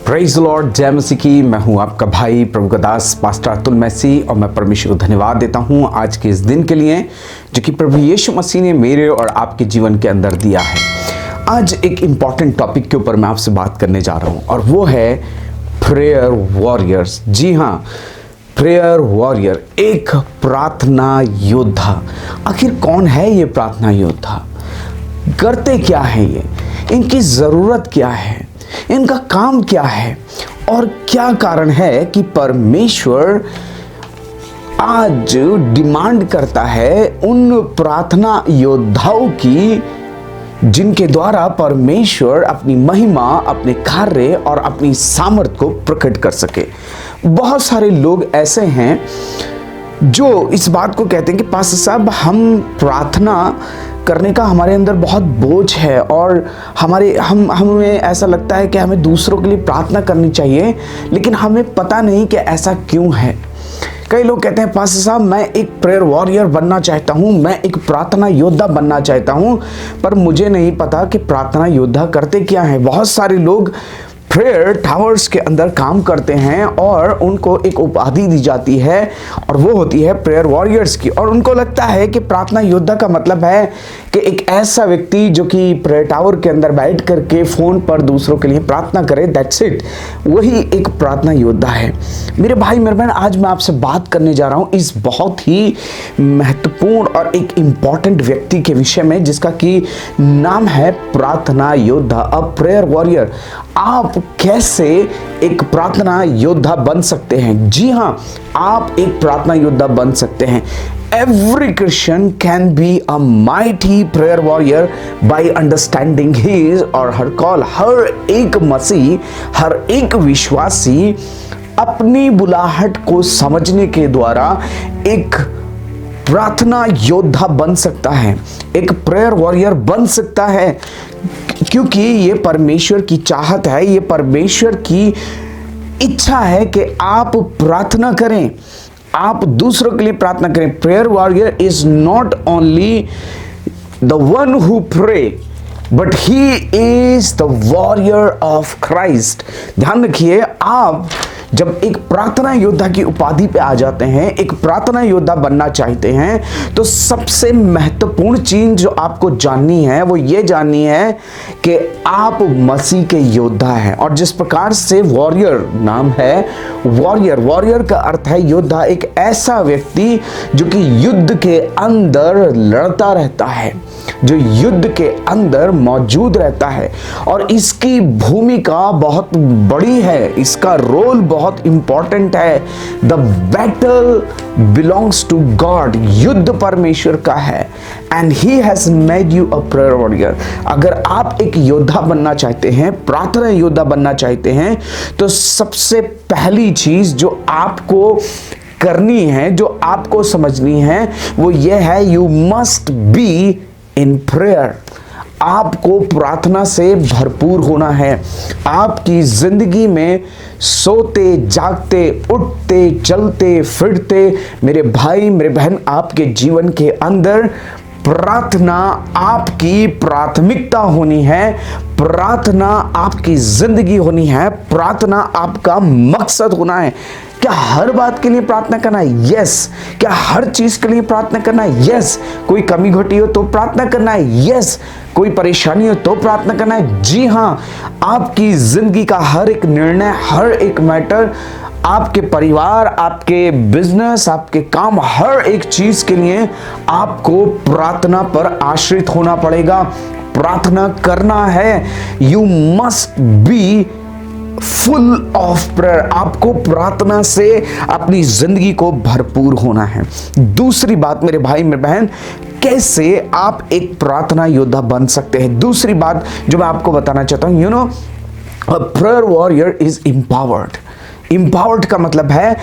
Praise the Lord, जय मसीह की। मैं हूं आपका भाई प्रभु का दास पास्टर अतुल मैसी और मैं परमेश्वर को धन्यवाद देता हूं आज के इस दिन के लिए जो कि प्रभु यीशु मसीह ने मेरे और आपके जीवन के अंदर दिया है। आज एक इम्पॉर्टेंट टॉपिक के ऊपर मैं आपसे बात करने जा रहा हूं और वो है प्रेयर वॉरियर्स। जी हाँ, प्रेयर वॉरियर, एक प्रार्थना योद्धा। आखिर कौन है ये प्रार्थना योद्धा? करते क्या है ये? इनकी ज़रूरत क्या है? इनका काम क्या है? और क्या कारण है कि परमेश्वर आज डिमांड करता है उन प्रार्थना योद्धाओं की जिनके द्वारा परमेश्वर अपनी महिमा, अपने कार्य और अपनी सामर्थ को प्रकट कर सके। बहुत सारे लोग ऐसे हैं जो इस बात को कहते हैं कि पास्टर साहब, हम प्रार्थना करने का हमारे अंदर बहुत बोझ है और हमें ऐसा लगता है कि हमें दूसरों के लिए प्रार्थना करनी चाहिए, लेकिन हमें पता नहीं कि ऐसा क्यों है। कई लोग कहते हैं पास्टर साहब, मैं एक प्रेयर वॉरियर बनना चाहता हूँ, मैं एक प्रार्थना योद्धा बनना चाहता हूँ, पर मुझे नहीं पता कि प्रार्थना योद्धा करते क्या है। बहुत सारे लोग प्रेयर टावर्स के अंदर काम करते हैं और उनको एक उपाधि दी जाती है और वो होती है प्रेयर वॉरियर्स की, और उनको लगता है कि प्रार्थना योद्धा का मतलब है कि एक ऐसा व्यक्ति जो कि प्रेयर टावर के अंदर बैठ करके फ़ोन पर दूसरों के लिए प्रार्थना करे, दैट्स इट, वही एक प्रार्थना योद्धा है। मेरे भाई मेरे बहन, आज मैं आपसे बात करने जा रहा हूँ इस बहुत ही महत्वपूर्ण और एक इम्पॉर्टेंट व्यक्ति के विषय में जिसका कि नाम है प्रार्थना योद्धा, अ प्रेयर वॉरियर। आप कैसे एक प्रार्थना योद्धा बन सकते हैं? जी हाँ, आप एक प्रार्थना योद्धा बन सकते हैं। Every Christian can be a mighty prayer warrior by understanding his or her call। हर एक मसीह, हर एक विश्वासी अपनी बुलाहट को समझने के द्वारा एक प्रार्थना योद्धा बन सकता है, एक प्रेयर वॉरियर बन सकता है, क्योंकि ये परमेश्वर की चाहत है, ये परमेश्वर की इच्छा है कि आप प्रार्थना करें, आप दूसरों के लिए प्रार्थना करें। Prayer warrior is not only the one who pray, but he is the warrior of Christ. ध्यान रखिए, आप जब एक प्रार्थना योद्धा की उपाधि पे आ जाते हैं, एक प्रार्थना योद्धा बनना चाहते हैं, तो सबसे महत्वपूर्ण चीज जो आपको जाननी है वो ये जाननी है कि आप मसीह के योद्धा हैं। और जिस प्रकार से वॉरियर नाम है, वॉरियर का अर्थ है योद्धा, एक ऐसा व्यक्ति जो कि युद्ध के अंदर लड़ता रहता है, जो युद्ध के अंदर मौजूद रहता है, और इसकी भूमिका बहुत बड़ी है, इसका रोल बहुत इंपॉर्टेंट है। The battle belongs to God, युद्ध परमेश्वर का है, and he has made you a prayer warrior. अगर आप एक योद्धा बनना चाहते हैं, प्रार्थना योद्धा बनना चाहते हैं, तो सबसे पहली चीज जो आपको करनी है, जो आपको समझनी है, वो ये है, you must be in prayer. आपको प्रार्थना से भरपूर होना है। आपकी जिंदगी में सोते जागते, उठते चलते फिरते, मेरे भाई मेरे बहन, आपके जीवन के अंदर प्रार्थना आपकी प्राथमिकता होनी है, प्रार्थना आपकी जिंदगी होनी है, प्रार्थना आपका मकसद होना है। क्या हर बात के लिए प्रार्थना करना है? यस। क्या हर चीज के लिए प्रार्थना करना है? यस। कोई कमी घटी हो तो प्रार्थना करना है? यस। कोई परेशानी हो तो प्रार्थना करना है? जी हाँ। आपकी जिंदगी का हर एक निर्णय, हर एक मैटर, आपके परिवार, आपके बिजनेस, आपके काम, हर एक चीज के लिए आपको प्रार्थना पर आश्रित होना पड़ेगा, प्रार्थना करना है। You must be full of prayer. आपको प्रार्थना से अपनी जिंदगी को भरपूर होना है। दूसरी बात मेरे भाई मेरे बहन, कैसे आप एक प्रार्थना योद्धा बन सकते हैं? दूसरी बात जो मैं आपको बताना चाहता हूं, you know, a prayer warrior is empowered. Empowered का मतलब है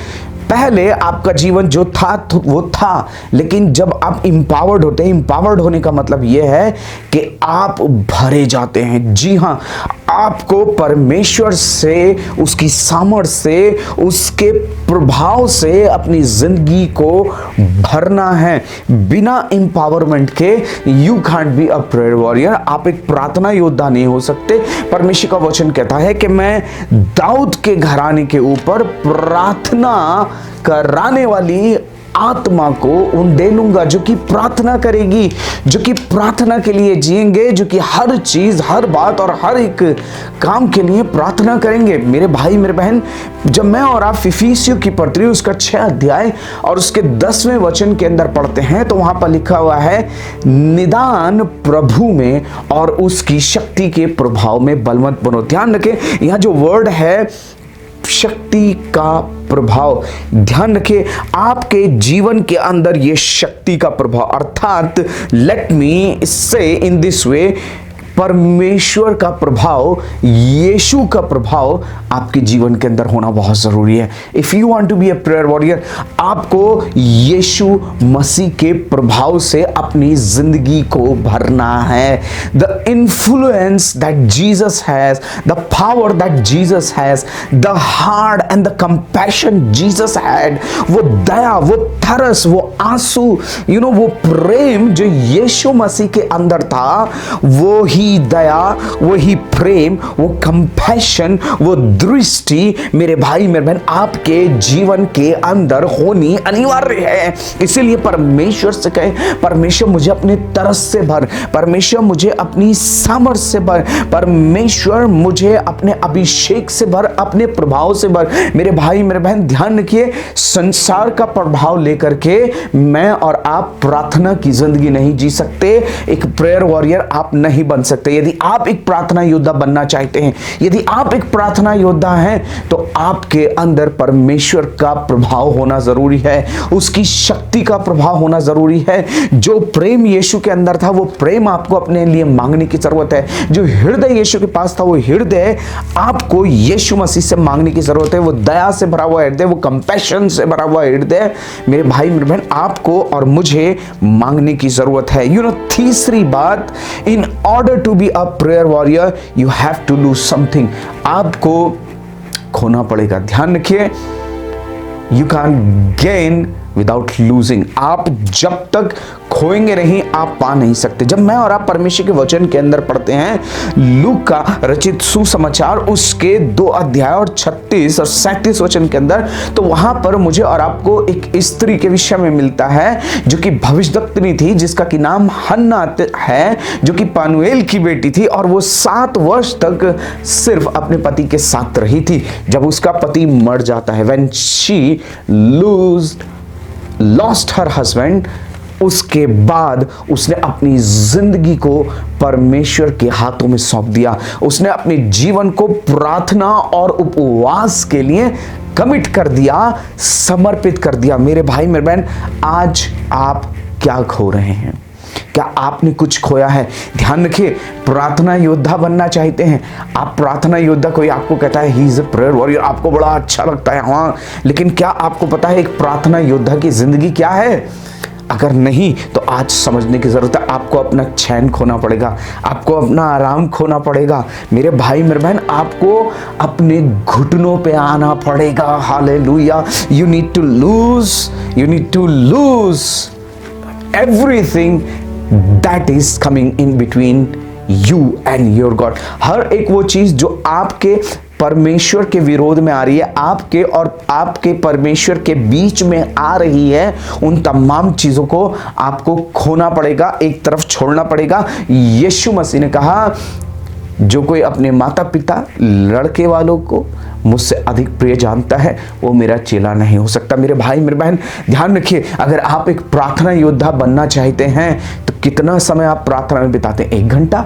पहले आपका जीवन जो था वो था, लेकिन जब आप इंपावर्ड होते हैं, इंपावर्ड होने का मतलब यह है कि आप भरे जाते हैं। जी हाँ, आपको परमेश्वर से, उसकी सामर्थ से, उसके प्रभाव से अपनी जिंदगी को भरना है। बिना इंपावरमेंट के you can't be a prayer warrior. आप एक प्रार्थना योद्धा नहीं हो सकते। परमेश्वर का वचन कहता है कि मैं दाऊद के घराने के ऊपर प्रार्थना कराने वाली आत्मा को उन दे लूंगा, जो कि प्रार्थना करेगी, जो कि प्रार्थना के लिए जिएंगे, जो कि हर चीज, हर बात और हर एक काम के लिए प्रार्थना करेंगे। मेरे भाई, मेरे बहन, जब मैं और आप इफिसियों की पत्री उसका 6 अध्याय और उसके 10वें वचन के अंदर पढ़ते हैं, तो वहां पर लिखा हुआ है, निदान प्रभु में और उसकी शक्ति के प्रभाव में बलवंत बनो। ध्यान रखें, यहां जो वर्ड है शक्ति का प्रभाव, ध्यान रखिए, आपके जीवन के अंदर यह शक्ति का प्रभाव, अर्थात लेट मी से इन दिस वे, परमेश्वर का प्रभाव, यीशु का प्रभाव आपके जीवन के अंदर होना बहुत जरूरी है। If you want to be a prayer warrior, आपको यीशु मसीह के प्रभाव से अपनी जिंदगी को भरना है। The influence that Jesus has, the power that Jesus has, the heart and the compassion Jesus had, वो दया, वो तरस, वो आंसू, वो प्रेम जो यीशु मसीह के अंदर था, वो ही दया, वही प्रेम, वो कंपैशन, वो दृष्टि, मेरे भाई मेरे बहन, आपके जीवन के अंदर होनी अनिवार्य है। इसीलिए परमेश्वर से कहे, परमेश्वर मुझे अपने तरस से भर, परमेश्वर मुझे अपनी सामर्थ से भर, परमेश्वर मुझे अपने अभिषेक से भर, अपने प्रभाव से भर। मेरे भाई मेरे बहन, ध्यान रखिए, संसार का प्रभाव लेकर के मैं और आप प्रार्थना की जिंदगी नहीं जी सकते। एक प्रेयर वॉरियर आप नहीं बन सकते। यदि आप एक प्रार्थना योद्धा बनना चाहते हैं, यदि आप एक प्रार्थना योद्धा हैं, तो आपके अंदर परमेश्वर का प्रभाव होना जरूरी है, उसकी शक्ति का प्रभाव होना जरूरी है। जो प्रेम यीशु के अंदर था, वो प्रेम आपको अपने लिए मांगने की जरूरत है। जो हृदय यीशु के पास था, वो हृदय आपको यीशु मसीह से मांगने की जरूरत है। वो दया से भरा हुआ हृदय, वो कंपैशन से भरा हुआ हृदय, मेरे भाई मेरे बहन, आपको और मुझे मांगने की जरूरत है। तीसरी बात, in order to be a prayer warrior you have to lose something. आपको खोना पड़ेगा। ध्यान रखिए, you can gain without losing. आप जब तक खोएंगे नहीं, आप पा नहीं सकते। जब मैं और आप परमेश्वर के वचन के अंदर पढ़ते हैं लूक का रचित सुसमाचार, उसके 2 अध्याय और 36 और 37 वचन के अंदर, तो वहां पर मुझे और आपको एक स्त्री के विषय में मिलता है जो कि भविष्यद्वक्तिनी थी, जिसका कि नाम हन्ना है, जो कि पनुएल की बेटी थी, और वो 7 वर्ष तक सिर्फ अपने पति के साथ रही थी। जब उसका पति मर जाता है, when she lost her husband, उसके बाद उसने अपनी जिंदगी को परमेश्वर के हाथों में सौंप दिया। उसने अपने जीवन को प्रार्थना और उपवास के लिए कमिट कर दिया, समर्पित कर दिया। मेरे भाई मेरे बहन, आज आप क्या खो रहे हैं? क्या आपने कुछ खोया है? ध्यान रखिए, प्रार्थना योद्धा बनना चाहते हैं आप, प्रार्थना योद्धा कोई आपको कहता है he is a prayer warrior, आपको बड़ा अच्छा लगता है, हाँ, लेकिन क्या आपको पता है एक प्रार्थना योद्धा की जिंदगी क्या है? अगर नहीं तो आज समझने की जरूरत है। आपको अपना चैन खोना पड़ेगा, आपको अपना आराम खोना पड़ेगा। मेरे भाई मेरे बहन, आपको अपने घुटनों पे आना पड़ेगा। Hallelujah. You need to lose everything that is coming in between you and your God। हर एक वो चीज जो आपके परमेश्वर के विरोध में आ रही है, आपके और आपके परमेश्वर के बीच में आ रही है, उन तमाम चीजों को आपको खोना पड़ेगा, एक तरफ छोड़ना पड़ेगा। यीशु मसीह ने कहा, जो कोई अपने माता पिता, लड़के वालों को मुझसे अधिक प्रिय जानता है, वो मेरा चेला नहीं हो सकता। मेरे भाई मेरे बहन, ध्यान रखिए, अगर आप एक प्रार्थना योद्धा बनना चाहते हैं तो कितना समय आप प्रार्थना में बिताते हैं? 1 घंटा?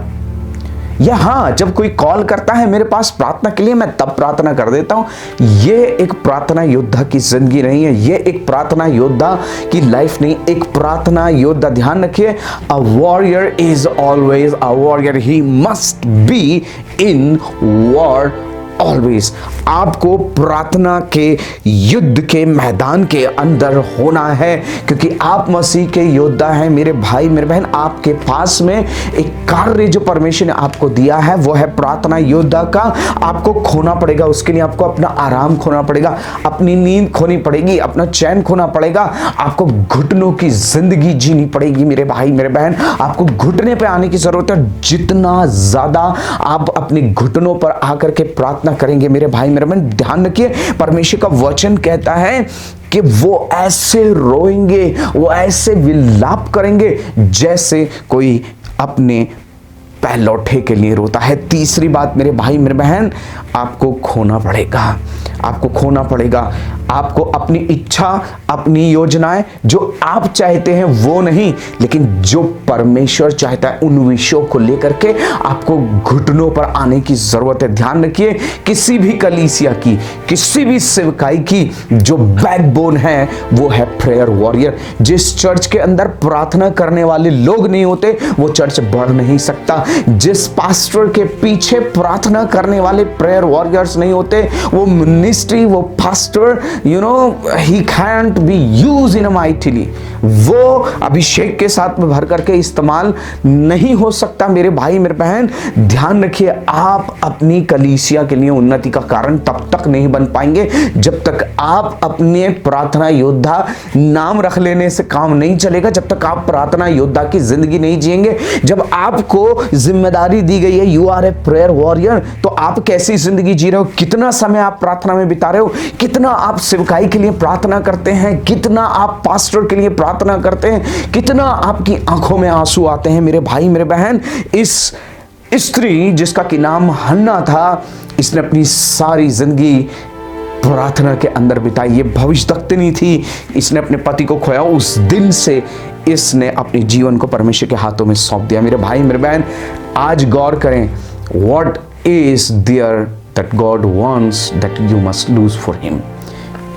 या हाँ, जब कोई कॉल करता है मेरे पास प्रार्थना के लिए, मैं तब प्रार्थना कर देता हूं। ये एक प्रार्थना योद्धा की जिंदगी नहीं है, ये एक प्रार्थना योद्धा की लाइफ नहीं। एक प्रार्थना योद्धा, ध्यान रखिए, a warrior is always a warrior, he must be in war always आपको प्रार्थना के युद्ध के मैदान के अंदर होना है, क्योंकि आप मसीह के योद्धा हैं मेरे भाई मेरे बहन। आपके पास में एक कार्य जो परमेश्वर ने आपको दिया है वो है प्रार्थना योद्धा का। आपको खोना पड़ेगा, उसके लिए आपको अपना आराम खोना पड़ेगा, अपनी नींद खोनी पड़ेगी, अपना चैन खोना पड़ेगा, आपको घुटनों की जिंदगी जीनी पड़ेगी मेरे भाई मेरे बहन। आपको घुटने पे आने की जरूरत है। जितना ज्यादा आप अपने घुटनों पर आकर के प्रार्थना करेंगे मेरे भाई मेरे बहन, ध्यान रखिए परमेश्वर का वचन कहता है कि वो ऐसे रोएंगे, वो ऐसे विलाप करेंगे जैसे कोई अपने पहलौठे के लिए रोता है। तीसरी बात मेरे भाई मेरे बहन, आपको खोना पड़ेगा, आपको खोना पड़ेगा। आपको अपनी इच्छा, अपनी योजनाएं, जो आप चाहते हैं वो नहीं, लेकिन जो परमेश्वर चाहता है उन विषयों को लेकर के आपको घुटनों पर आने की जरूरत है। ध्यान रखिए, किसी भी कलीसिया की, किसी भी सेवकाई की जो बैकबोन है वो है प्रेयर वॉरियर। जिस चर्च के अंदर प्रार्थना करने वाले लोग नहीं होते वो चर्च बढ़ नहीं सकता। जिस पास्टर के पीछे प्रार्थना करने वाले प्रेयर वॉरियर्स नहीं होते वो मिनिस्ट्री, वो pastor he can't be used in a mightily, वो अभिषेक के साथ में भर करके इस्तेमाल नहीं हो सकता मेरे भाई मेरे बहन। ध्यान रखिए, आप अपनी कलीसिया के लिए उन्नति का कारण तब तक नहीं बन पाएंगे जब तक आप अपने प्रार्थना योद्धा नाम रख लेने से काम नहीं चलेगा, जब तक आप प्रार्थना योद्धा की जिंदगी नहीं जिएंगे। जब आपको जिम्मेदारी दी गई है you are a prayer warrior, तो आप कैसी जिंदगी जी रहे हो, कितना समय आप प्रार्थना में बिता रहे हो, कितना आप सेवकाई के लिए प्रार्थना करते हैं, कितना आप पास्टर के लिए प्रार्थना करते हैं, कितना आपकी आंखों में आंसू आते हैं मेरे भाई मेरे बहन। इस स्त्री जिसका कि नाम हन्ना था, इसने अपनी सारी जिंदगी प्रार्थना के अंदर बिताई। ये भविष्यद्वक्तिनी थी, इसने अपने पति को खोया, उस दिन से इसने अपने जीवन को परमेश्वर के हाथों में सौंप दिया। मेरे भाई मेरे बहन, आज गौर करें, what is there that God wants that you must lose for him.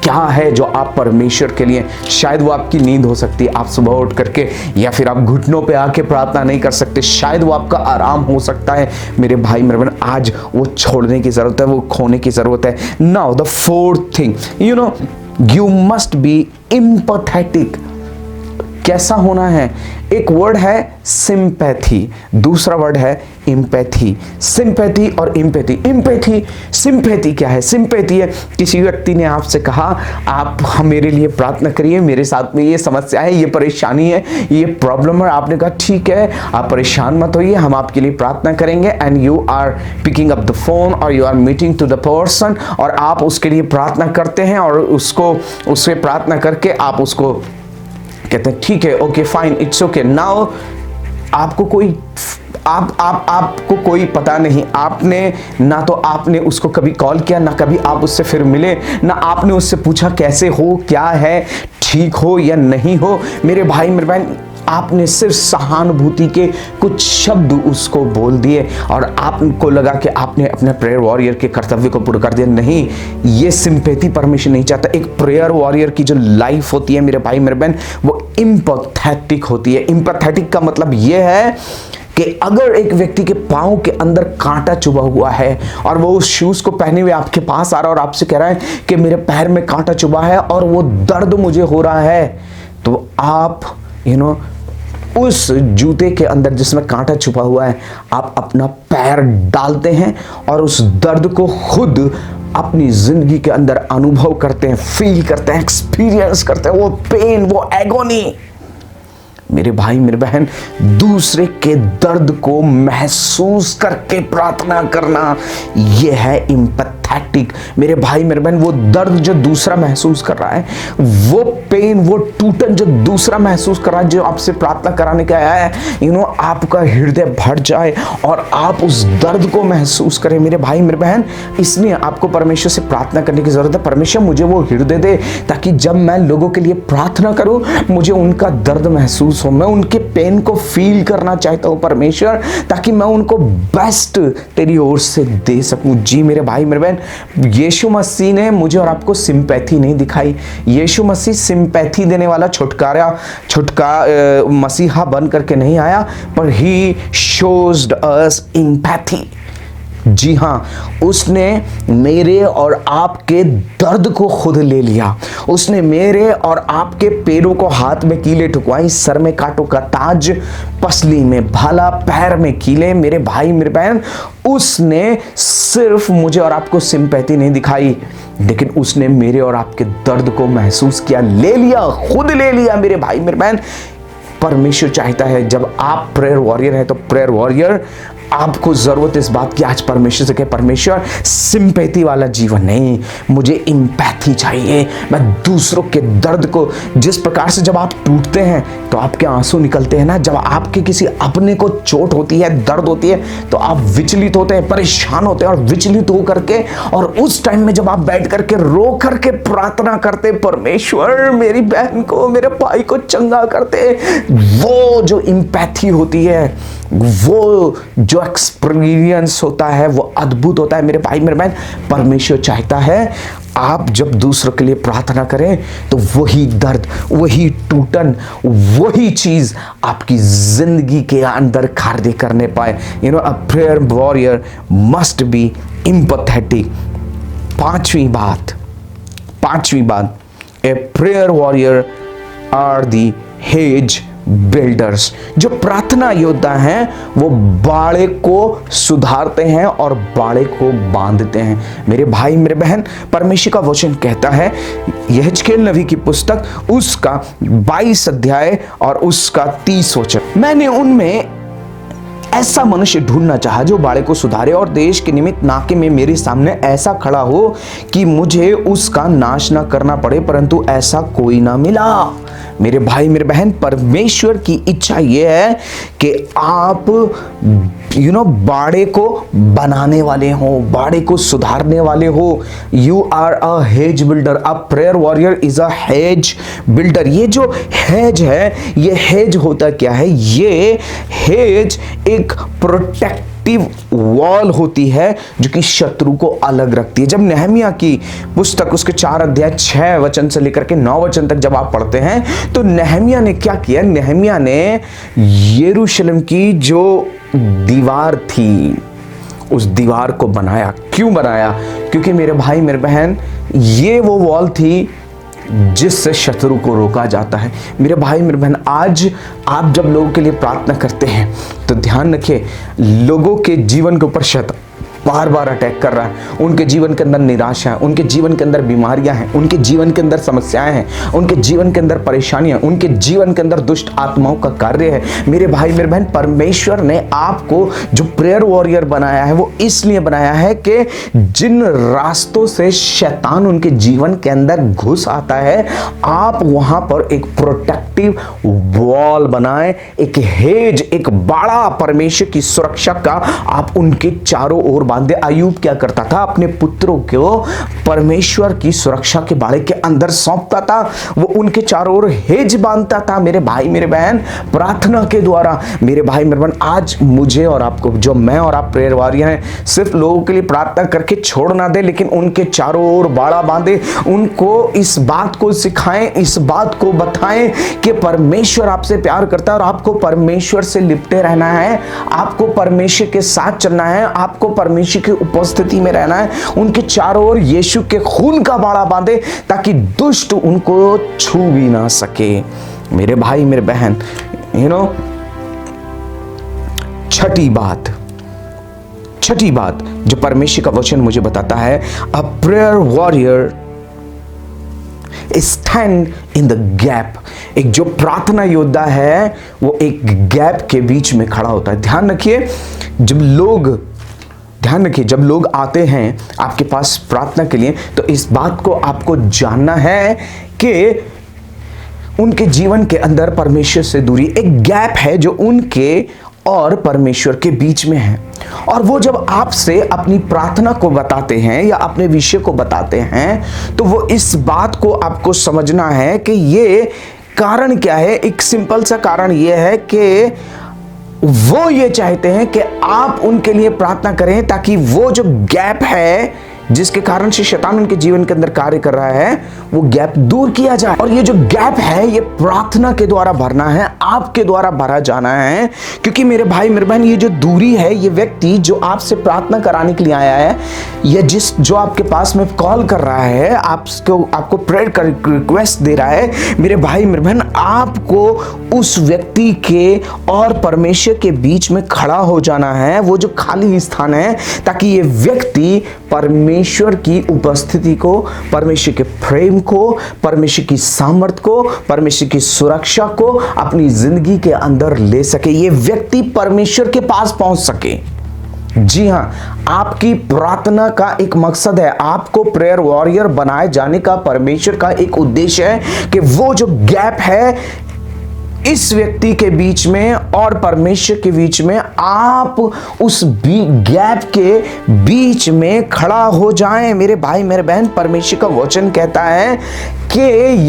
क्या है जो आप परमेश्वर के लिए, शायद वो आपकी नींद हो सकती है, आप सुबह उठ करके, या फिर आप घुटनों पे आके प्रार्थना नहीं कर सकते, शायद वो आपका आराम हो सकता है मेरे भाई मेरे बहन। आज वो छोड़ने की जरूरत है, वो खोने की जरूरत है। Now the fourth thing, you must be empathetic. कैसा होना है? एक वर्ड है सिंपैथी, दूसरा वर्ड है एम्पैथी। सिंपैथी और एम्पैथी। एम्पैथी, सिंपैथी क्या है? सिंपैथी है किसी व्यक्ति ने आपसे कहा आप मेरे लिए प्रार्थना करिए, मेरे साथ में ये समस्या है, ये परेशानी है, ये प्रॉब्लम है। आपने कहा ठीक है, आप परेशान मत होइए, हम आपके लिए प्रार्थना करेंगे। And you are picking up the phone और you are meeting to the person, और आप उसके लिए प्रार्थना करते हैं और उससे प्रार्थना करके आप उसको कहते हैं ठीक है, okay fine, it's okay. Now आपको कोई पता नहीं, आपने ना तो आपने उसको कभी कॉल किया, ना कभी आप उससे फिर मिले, ना आपने उससे पूछा कैसे हो, क्या है, ठीक हो या नहीं हो। मेरे भाई मेरे बहन, आपने सिर्फ सहानुभूति के कुछ शब्द उसको बोल दिए और आपको लगा कि आपने अपने प्रेयर वॉरियर के कर्तव्य को पूरा कर दिया। नहीं, ये सिंपैथी परमिशन नहीं चाहता। एक प्रेयर वॉरियर की जो लाइफ होती है मेरे भाई मेरे बहन, वो एम्पैथेटिक होती है। एम्पैथेटिक का मतलब ये है कि अगर एक व्यक्ति के पांव के अंदर कांटा चुभा हुआ है और वो उस शूज को पहने हुए आपके पास आ रहा है और आपसे कह रहा है कि मेरे पैर में कांटा चुभा है और वो दर्द मुझे हो रहा है, तो आप उस जूते के अंदर जिसमें कांटा छुपा हुआ है, आप अपना पैर डालते हैं और उस दर्द को खुद अपनी जिंदगी के अंदर अनुभव करते हैं, फील करते हैं, एक्सपीरियंस करते हैं, वो पेन, वो एगोनी। मेरे भाई मेरे बहन, दूसरे के दर्द को महसूस करके प्रार्थना करना, यह है एम्पैथेटिक। मेरे भाई मेरे बहन, वो दर्द जो दूसरा महसूस कर रहा है, वो पेन, वो टूटन जो दूसरा महसूस कर रहा है, जो आपसे प्रार्थना कराने के आया है, आपका हृदय भर जाए और आप उस दर्द को महसूस करें। मेरे भाई मेरे बहन, इसलिए आपको परमेश्वर से प्रार्थना करने की जरूरत है। परमेश्वर मुझे वो हृदय दे ताकि जब मैं लोगों के लिए प्रार्थना करूं, मुझे उनका दर्द महसूस हो, मैं उनके पेन को फील करना चाहता हूं परमेश्वर, ताकि मैं उनको बेस्ट तेरी ओर से दे सकूं। जी मेरे भाई मेरे बहन, यीशु मसीह ने मुझे और आपको सिंपैथी नहीं दिखाई। यीशु मसीह सिंपैथी देने वाला छुटका मसीहा बन करके नहीं आया, पर ही शोज्ड अस एम्पैथी। जी हाँ, उसने मेरे और आपके दर्द को खुद ले लिया। उसने मेरे और आपके पैरों को हाथ में कीले ठुकवाई, सर में कांटों का ताज, पसली में भाला, पैर में कीले। मेरे भाई मेरे बहन, उसने सिर्फ मुझे और आपको सिंपैथी नहीं दिखाई, लेकिन उसने मेरे और आपके दर्द को महसूस किया, ले लिया, खुद ले लिया। मेरे भाई मेरे बहन, परमेश्वर चाहता है जब आप प्रेयर वॉरियर हैं तो प्रेयर वॉरियर आपको जरूरत इस बात की आज परमेश्वर से कहे, परमेश्वर सिंपैथी वाला जीवन नहीं, मुझे एम्पैथी चाहिए। मैं दूसरों के दर्द को, जिस प्रकार से जब आप टूटते हैं तो आपके आंसू निकलते हैं ना, जब आपके किसी अपने को चोट होती है, दर्द होती है, तो आप विचलित होते हैं, परेशान होते हैं, और विचलित हो करके और उस टाइम में जब आप बैठ करके रो करके प्रार्थना करते, परमेश्वर मेरी बहन को, मेरे भाई को चंगा करते, वो जो एम्पैथी होती है, वो जो एक्सपीरियंस होता है, वो अद्भुत होता है। मेरे भाई मेरे बहन, परमेश्वर चाहता है आप जब दूसरों के लिए प्रार्थना करें तो वही दर्द, वही टूटन, वही चीज आपकी जिंदगी के अंदर कार्य करने पाए। You know, a prayer warrior must be empathetic. पांचवी बात, a prayer warrior are the hedge builders. जो प्रार्थना योद्धा हैं वो बाड़े को सुधारते हैं और बाड़े को बांधते हैं। मेरे भाई मेरे बहन, परमेश्वर का वचन कहता है, यहेजकेल नबी की पुस्तक उसका 22 अध्याय और उसका 30 वचन, मैंने उनमें ऐसा मनुष्य ढूंढना चाहा जो बाड़े को सुधारे और देश के निमित्त नाके में मेरे सामने ऐसा खड़ा हो कि मुझे उसका नाश ना करना पड़े, परंतु ऐसा कोई ना मिला। मेरे भाई मेरे बहन, परमेश्वर की इच्छा यह है कि आप बाड़े को बनाने वाले हो, बाड़े को सुधारने वाले हो। You are a hedge builder. A prayer warrior is a hedge builder. ये जो हेज है, ये हेज होता क्या है? ये हेज एक प्रोटेक्टिव वॉल होती है जो कि शत्रु को अलग रखती है। जब नेहमिया की पुस्तक उसके 4 अध्याय 6 वचन से लेकर के 9 वचन तक जब आप पढ़ते हैं तो नेहमिया ने क्या किया? नेहमिया ने यरूशलेम की जो दीवार थी उस दीवार को बनाया। क्यों बनाया? क्योंकि मेरे भाई मेरे बहन, ये वो वॉल थी जिससे शत्रु को रोका जाता है। मेरे भाई मेरे बहन, आज आप जब लोगों के लिए प्रार्थना करते हैं तो ध्यान रखिए, लोगों के जीवन के ऊपर शैतान बार बार अटैक कर रहा है। उनके जीवन के अंदर निराशा है, उनके जीवन के अंदर बीमारियां हैं, उनके जीवन के अंदर समस्याएं हैं, उनके जीवन के अंदर परेशानियां, उनके जीवन के अंदर दुष्ट आत्माओं का कार्य है। मेरे भाई मेरे बहन, परमेश्वर ने आपको जो प्रेयर वॉरियर बनाया है वो इसलिए बनाया है कि जिन रास्तों से शैतान उनके जीवन के अंदर घुस आता है, आप वहां पर एक प्रोटेक्टिव वॉल बनाएं, एक हेज, एक बाड़ा परमेश्वर की सुरक्षा का आप उनके चारों ओर बांधे। अय्यूब क्या करता था? अपने पुत्रों को परमेश्वर की सुरक्षा के बाड़े के अंदर सौंपता था, वो उनके चारों ओर हेज बांधता था। मेरे भाई मेरे बहन, प्रार्थना के द्वारा मेरे भाई मेरे बहन, आज मुझे और आपको, जो मैं और आप प्रेयर वॉरियर हैं, सिर्फ लोगों के लिए प्रार्थना करके छोड़ ना दे, लेकिन उनके चारों ओर बाड़ा बांधे, उनको इस बात को सिखाएं, इस बात को बताएं कि परमेश्वर आपसे प्यार करता है और आपको परमेश्वर से लिपटे रहना है, आपको परमेश्वर के साथ चलना है, आपको परमेश्वर की उपस्थिति में रहना है। उनके चारों ओर यीशु के खून का बाड़ा बांधे ताकि दुष्ट उनको छू भी ना सके। मेरे भाई मेरे बहन, छठी बात जो परमेश्वर का वचन मुझे बताता है, अ prayer warrior stand in the gap. एक जो प्रार्थना योद्धा है वो एक गैप के बीच में खड़ा होता है। ध्यान रखिए, जब लोग आते हैं आपके पास प्रार्थना के लिए, तो इस बात को आपको जानना है कि उनके जीवन के अंदर परमेश्वर से दूरी, एक गैप है जो उनके और परमेश्वर के बीच में है। और वो जब आपसे अपनी प्रार्थना को बताते हैं या अपने विषय को बताते हैं, तो वो इस बात को आपको समझना है कि ये कारण क्या है। एक सिंपल सा कारण ये है कि वो ये चाहते हैं कि आप उनके लिए प्रार्थना करें ताकि वो जो गैप है जिसके कारण से शैतान उनके जीवन के अंदर कार्य कर रहा है, वो गैप दूर किया जाए। और ये जो गैप है ये प्रार्थना के द्वारा भरना है, आपके द्वारा भरा जाना है। क्योंकि मेरे भाई मेरे बहन, ये जो दूरी है, ये व्यक्ति जो आपसे प्रार्थना कराने के लिए आया है या जो आपके पास में कॉल कर रहा है, आपको प्रेयर का रिक्वेस्ट दे रहा है, मेरे भाई मेरे बहन, आपको उस व्यक्ति के और परमेश्वर के बीच में खड़ा हो जाना है, वो जो खाली स्थान है, ताकि ये व्यक्ति परमेश्वर की उपस्थिति को, परमेश्वर के प्रेम को, परमेश्वर की सामर्थ को, परमेश्वर की सुरक्षा को अपनी जिंदगी के अंदर ले सके, ये व्यक्ति परमेश्वर के पास पहुंच सके। जी हां, आपकी प्रार्थना का एक मकसद है, आपको प्रेयर वॉरियर बनाए जाने का परमेश्वर का एक उद्देश्य है कि वो जो गैप है इस व्यक्ति के बीच में और परमेश्वर के बीच में, आप उस गैप के बीच में खड़ा हो जाएं। मेरे भाई मेरे बहन, परमेश्वर का वचन कहता है कि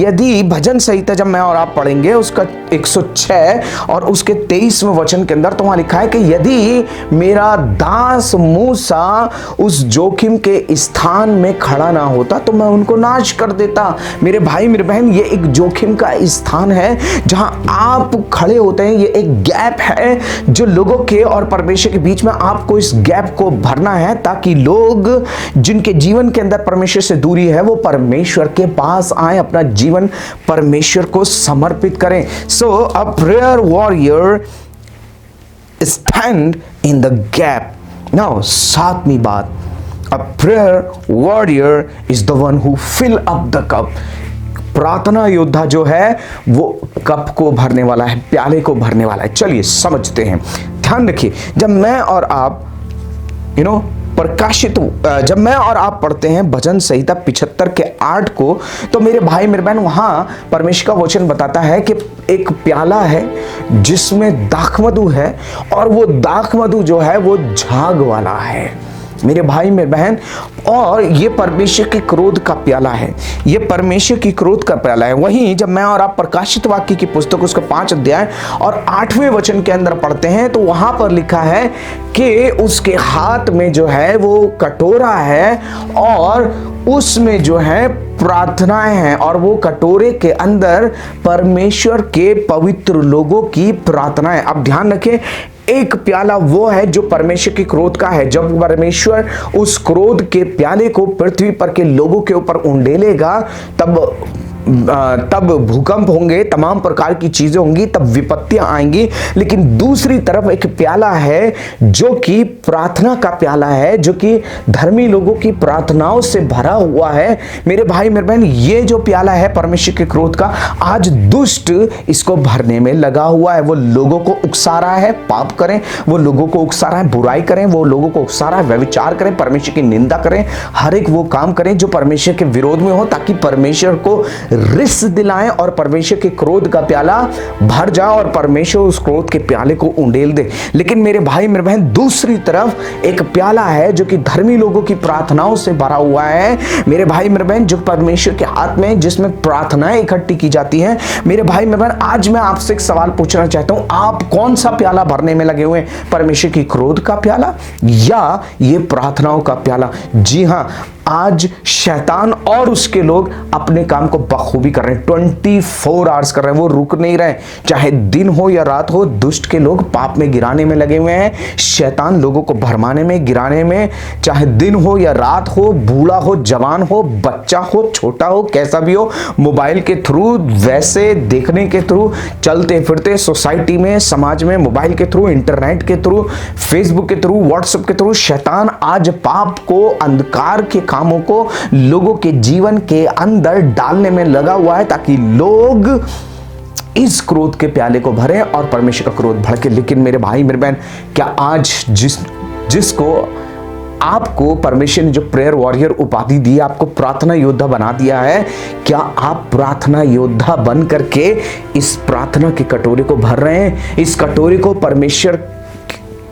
यदि भजन संहिता जब मैं और आप पढ़ेंगे उसका 106 और उसके 23वें वचन के अंदर, तो वहां लिखा है कि यदि मेरा दास मूसा उस जोखिम के स्थान में खड़ा ना होता तो मैं उनको नाश कर देता। मेरे भाई मेरे बहन, ये एक जोखिम का स्थान है जहां आप खड़े होते हैं। ये एक गैप है जो लोगों के और परमेश्वर के बीच में, आपको इस गैप को भरना है ताकि लोग जिनके जीवन के अंदर परमेश्वर से दूरी है वो परमेश्वर के पास आए, अपना जीवन परमेश्वर को समर्पित करें। So a prayer warrior stand in the gap. Now सातवीं बात, a prayer warrior is the one who fill up the cup. प्रार्थना योद्धा जो है वो कप को भरने वाला है, प्याले को भरने वाला है। चलिए समझते हैं, ध्यान रखिए। जब मैं और आप जब मैं और आप पढ़ते हैं भजन संहिता 75 के 8 को, तो मेरे भाई मेरे बहन, वहां परमेश्वर का वचन बताता है कि एक प्याला है जिसमें दाखमधु है, और वो दाखमधु जो है वो झाग वाला है मेरे भाई मेरे बहन। और ये परमेश्वर के क्रोध का प्याला है, ये परमेश्वर की क्रोध का प्याला है। वहीं जब मैं और आप प्रकाशित वाक्य की पुस्तक उसका 5 अध्याय और 8वें वचन के अंदर पढ़ते हैं, तो वहां पर लिखा है कि उसके हाथ में जो है वो कटोरा है और उसमें जो है प्रार्थनाएं हैं, और वो कटोरे के अंदर परमेश्वर के पवित्र लोगों की प्रार्थनाएं। अब ध्यान रखें, एक प्याला वो है जो परमेश्वर के क्रोध का है। जब परमेश्वर उस क्रोध के प्याले को पृथ्वी पर के लोगों के ऊपर उंडेलेगा, तब भूकंप होंगे, तमाम प्रकार की चीजें होंगी, तब विपत्तियां आएंगी। लेकिन दूसरी तरफ एक प्याला है जो कि प्रार्थना का प्याला है, जो कि धर्मी लोगों की प्रार्थनाओं से भरा हुआ है। मेरे भाई मेरे बहन, ये जो प्याला है परमेश्वर के क्रोध का, आज दुष्ट इसको भरने में लगा हुआ है। वो लोगों को उकसा रहा है पाप करें, वो लोगों को उकसा रहा है बुराई करें, वो लोगों को उकसा रहा है व्यभिचार करें, परमेश्वर की निंदा करें, हर एक वो काम करें जो परमेश्वर के विरोध में हो, ताकि परमेश्वर को रिस दिलाएं और परमेश्वर के क्रोध का प्याला भर जाए और परमेश्वर उस क्रोध के प्याले को उंडेल दे। लेकिन मेरे भाई मेरे बहन, दूसरी तरफ एक प्याला है जो कि धर्मी लोगों की प्रार्थनाओं से भरा हुआ है मेरे भाई मेरे बहन, जो परमेश्वर के हाथ में, जिसमें प्रार्थनाएं इकट्ठी की जाती हैं। मेरे भाई मेरे बहन, आज मैं आपसे एक सवाल पूछना चाहता हूं, आप कौन सा प्याला भरने में लगे हुए हैं? परमेश्वर की क्रोध का प्याला या ये प्रार्थनाओं का प्याला? जी हां, आज शैतान और उसके लोग अपने काम को बखूबी कर रहे हैं, 24 आवर्स कर रहे हैं, वो रुक नहीं रहे। चाहे दिन हो या रात हो, दुष्ट के लोग पाप में गिराने में लगे हुए हैं। शैतान लोगों को भरमाने में, गिराने में, चाहे दिन हो या रात हो, बूढ़ा हो, जवान हो, बच्चा हो, छोटा हो, कैसा भी हो, मोबाइल के थ्रू, वैसे देखने के थ्रू, चलते फिरते सोसाइटी में, समाज में, मोबाइल के थ्रू, इंटरनेट के थ्रू, फेसबुक के थ्रू, व्हाट्सएप के थ्रू, शैतान आज पाप को, अंधकार के कामों को लोगों के जीवन के अंदर डालने में लगा हुआ है, ताकि लोग इस क्रोध के प्याले को भरें और परमेश्वर का क्रोध भड़के। लेकिन मेरे भाई मेरे बहन, क्या आज जिसको आपको परमेश्वर ने जो प्रेयर वॉरियर उपाधि दी, आपको प्रार्थना योद्धा बना दिया है, क्या आप प्रार्थना योद्धा बन करके इस प्रार्थना के कटोरे को भर रहे हैं? इस कटोरे को परमेश्वर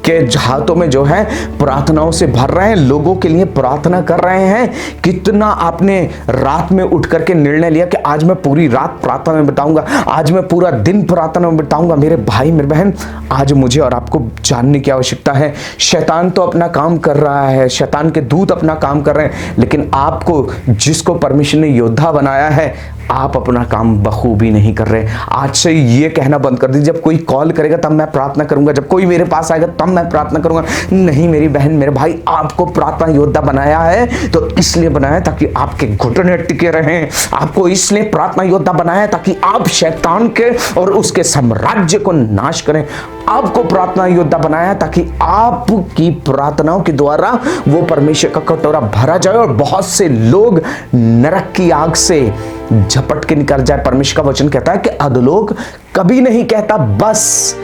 के हाथों में जो है प्रार्थनाओं से भर रहे हैं, लोगों के लिए प्रार्थना कर रहे हैं। कितना आपने रात में उठ करके निर्णय लिया कि आज मैं पूरी रात प्रार्थना में बिताऊंगा, आज मैं पूरा दिन प्रार्थना में बिताऊंगा। मेरे भाई मेरे बहन, आज मुझे और आपको जानने की आवश्यकता है, शैतान तो अपना काम कर रहा है, शैतान के दूत अपना काम कर रहे हैं, लेकिन आपको, जिसको परमेश्वर ने योद्धा बनाया है, आप अपना काम बखूबी नहीं कर रहे। आज से ये कहना बंद कर दीजिए, जब कोई कॉल करेगा तब मैं प्रार्थना करूंगा, जब कोई मेरे पास आएगा तब मैं प्रार्थना करूंगा। नहीं मेरी बहन मेरे भाई, आपको प्रार्थना योद्धा बनाया है तो इसलिए बनाया है ताकि आपके घुटने टिके रहें। आपको इसलिए प्रार्थना योद्धा बनाया है ताकि आप शैतान के और उसके साम्राज्य को नाश करें। आपको प्रार्थना योद्धा बनाया ताकि आपकी प्रार्थनाओं के द्वारा वो परमेश्वर का कटोरा भरा जाए और बहुत से लोग नरक की आग से झपट के निकल जाए। परमेश्वर का वचन कहता है कि अधोलोक कभी नहीं कहता बस,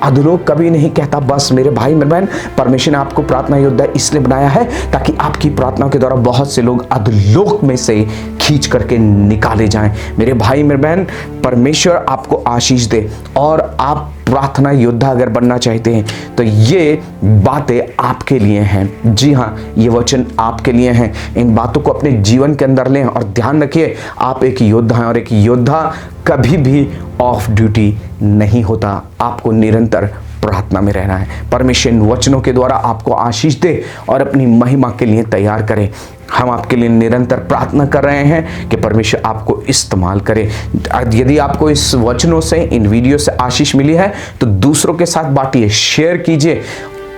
अधोलोक कभी नहीं कहता बस। मेरे भाई मेरे बहन, परमेश्वर ने आपको प्रार्थना योद्धा इसलिए बनाया है ताकि आपकी प्रार्थनाओं के द्वारा बहुत से लोग अधोलोक में से खींच करके निकाले जाएं। मेरे भाई मेरे बहन, परमेश्वर आपको आशीष दे। और आप प्रार्थना योद्धा अगर बनना चाहते हैं तो ये बातें आपके लिए हैं। जी हाँ, ये वचन आपके लिए हैं। इन बातों को अपने जीवन के अंदर लें और ध्यान रखिए, आप एक योद्धा हैं और एक योद्धा कभी भी ऑफ ड्यूटी नहीं होता। आपको निरंतर प्रार्थना में रहना है। परमेश्वर इन वचनों के द्वारा आपको आशीष दे और अपनी महिमा के लिए तैयार करे। हम आपके लिए निरंतर प्रार्थना कर रहे हैं कि परमेश्वर आपको इस्तेमाल करे। यदि आपको इस वचनों से, इन वीडियो से आशीष मिली है तो दूसरों के साथ बांटिए, शेयर कीजिए,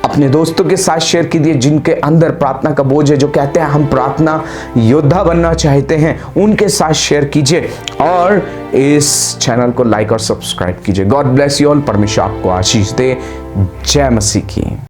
अपने दोस्तों के साथ शेयर कीजिए जिनके अंदर प्रार्थना का बोझ है, जो कहते हैं हम प्रार्थना योद्धा बनना चाहते हैं, उनके साथ शेयर कीजिए और इस चैनल को लाइक और सब्सक्राइब कीजिए। God bless you all. परमेश्वर आपको आशीष दे। जय मसीह की।